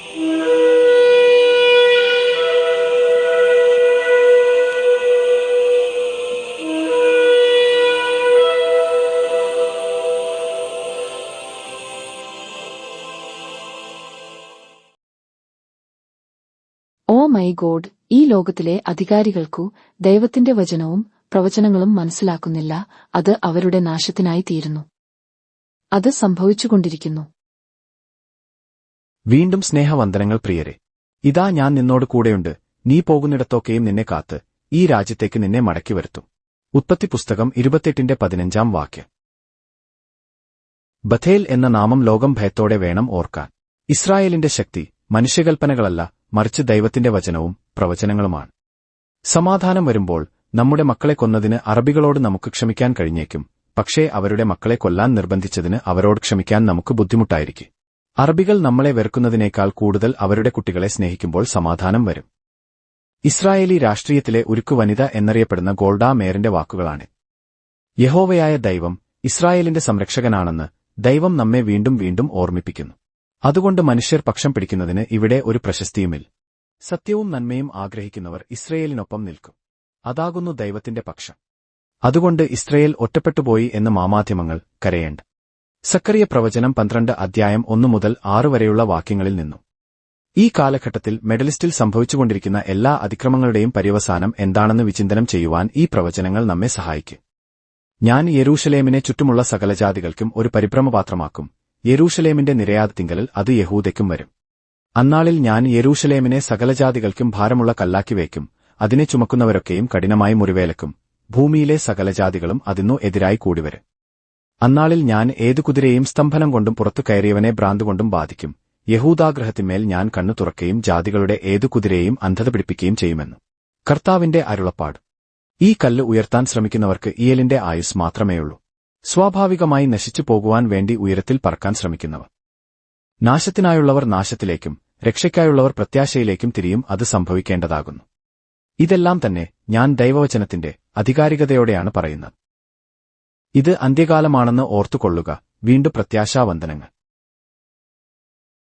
Oh my God, ഈ ലോകത്തിലെ അധികാരികൾക്കു ദൈവത്തിന്റെ വചനവും പ്രവചനങ്ങളും മനസ്സിലാക്കുന്നില്ല. അത് അവരുടെ നാശത്തിനായി തീരുന്നു. അത് സംഭവിച്ചുകൊണ്ടിരിക്കുന്നു. വീണ്ടും സ്നേഹവന്ദനങ്ങൾ പ്രിയരെ. ഇതാ ഞാൻ നിന്നോട് കൂടെയുണ്ട്, നീ പോകുന്നിടത്തൊക്കെയും നിന്നെ കാത്ത് ഈ രാജ്യത്തേക്ക് നിന്നെ മടക്കി വരുത്തും. ഉൽപ്പത്തി പുസ്തകം 28:15 ബഥേൽ എന്ന നാമം ലോകം ഭയത്തോടെ വേണം ഓർക്കാൻ. ഇസ്രായേലിന്റെ ശക്തി മനുഷ്യകൽപ്പനകളല്ല, മറിച്ച് ദൈവത്തിന്റെ വചനവും പ്രവചനങ്ങളുമാണ്. സമാധാനം വരുമ്പോൾ നമ്മുടെ മക്കളെ കൊന്നതിന് അറബികളോട് നമുക്ക് ക്ഷമിക്കാൻ കഴിഞ്ഞേക്കും. പക്ഷേ അവരുടെ മക്കളെ കൊല്ലാൻ നിർബന്ധിച്ചതിന് അവരോട് ക്ഷമിക്കാൻ നമുക്ക് ബുദ്ധിമുട്ടായിരിക്കും. അറബികൾ നമ്മളെ വെറുക്കുന്നതിനേക്കാൾ കൂടുതൽ അവരുടെ കുട്ടികളെ സ്നേഹിക്കുമ്പോൾ സമാധാനം വരും. ഇസ്രായേലി രാഷ്ട്രീയത്തിലെ ഉരുക്കു വനിത എന്നറിയപ്പെടുന്ന ഗോൾഡാ മേയറിന്റെ വാക്കുകളാണ്. യഹോവയായ ദൈവം ഇസ്രായേലിന്റെ സംരക്ഷകനാണെന്ന് ദൈവം നമ്മെ വീണ്ടും വീണ്ടും ഓർമ്മിപ്പിക്കുന്നു. അതുകൊണ്ട് മനുഷ്യർ പക്ഷം പിടിക്കുന്നതിന് ഇവിടെ ഒരു പ്രശസ്തിയുമില്ല. സത്യവും നന്മയും ആഗ്രഹിക്കുന്നവർ ഇസ്രയേലിനൊപ്പം നിൽക്കും. അതാകുന്നു ദൈവത്തിന്റെ പക്ഷം. അതുകൊണ്ട് ഇസ്രയേൽ ഒറ്റപ്പെട്ടുപോയി എന്ന് മാധ്യമങ്ങൾ കരയേണ്ട. സക്കറിയ പ്രവചനം 12:1 മുതൽ 6 വരെയുള്ള വാക്യങ്ങളിൽ നിന്നും. ഈ കാലഘട്ടത്തിൽ മെഡലിസ്റ്റിൽ സംഭവിച്ചുകൊണ്ടിരിക്കുന്ന എല്ലാ അതിക്രമങ്ങളുടെയും പര്യവസാനം എന്താണെന്ന് വിചിന്തനം ചെയ്യുവാൻ ഈ പ്രവചനങ്ങൾ നമ്മെ സഹായിക്കും. ഞാൻ യെരൂശലേമിനെ ചുറ്റുമുള്ള സകലജാതികൾക്കും ഒരു പരിഭ്രമപാത്രമാക്കും. യെരൂശലേമിന്റെ നിരയാതിങ്കലിൽ അത് യഹൂദയ്ക്കും വരും. അന്നാളിൽ ഞാൻ യെരൂശലേമിനെ സകലജാതികൾക്കും ഭാരമുള്ള കല്ലാക്കി വയ്ക്കും. അതിനെ ചുമക്കുന്നവരൊക്കെയും കഠിനമായി മുറിവേലക്കും. ഭൂമിയിലെ സകലജാതികളും അതിനു എതിരായി കൂടിവരും. അന്നാളിൽ ഞാൻ ഏതു കുതിരയെയും സ്തംഭനം കൊണ്ടും പുറത്തു കയറിയവനെ ഭ്രാന്തുകൊണ്ടും ബാധിക്കും. യഹൂദാഗൃഹത്തിന്മേൽ ഞാൻ കണ്ണു തുറക്കുകയും ജാതികളുടെ ഏതു കുതിരയെയും അന്ധത പിടിപ്പിക്കുകയും ചെയ്യുമെന്ന് കർത്താവിന്റെ അരുളപ്പാട്. ഈ കല്ല് ഉയർത്താൻ ശ്രമിക്കുന്നവർക്ക് ഇയലിന്റെ ആയുസ് മാത്രമേയുള്ളൂ. സ്വാഭാവികമായി നശിച്ചു പോകുവാൻ വേണ്ടി ഉയരത്തിൽ പറക്കാൻ ശ്രമിക്കുന്നവർ. നാശത്തിനായുള്ളവർ നാശത്തിലേക്കും രക്ഷയ്ക്കായുള്ളവർ പ്രത്യാശയിലേക്കും തിരിയും. അത് സംഭവിക്കേണ്ടതാകുന്നു. ഇതെല്ലാം തന്നെ ഞാൻ ദൈവവചനത്തിന്റെ അധികാരികതയോടെയാണ് പറയുന്നത്. ഇത് അന്ത്യകാലമാണെന്ന് ഓർത്തുകൊള്ളുക. വീണ്ടും പ്രത്യാശാവന്ദനങ്ങൾ.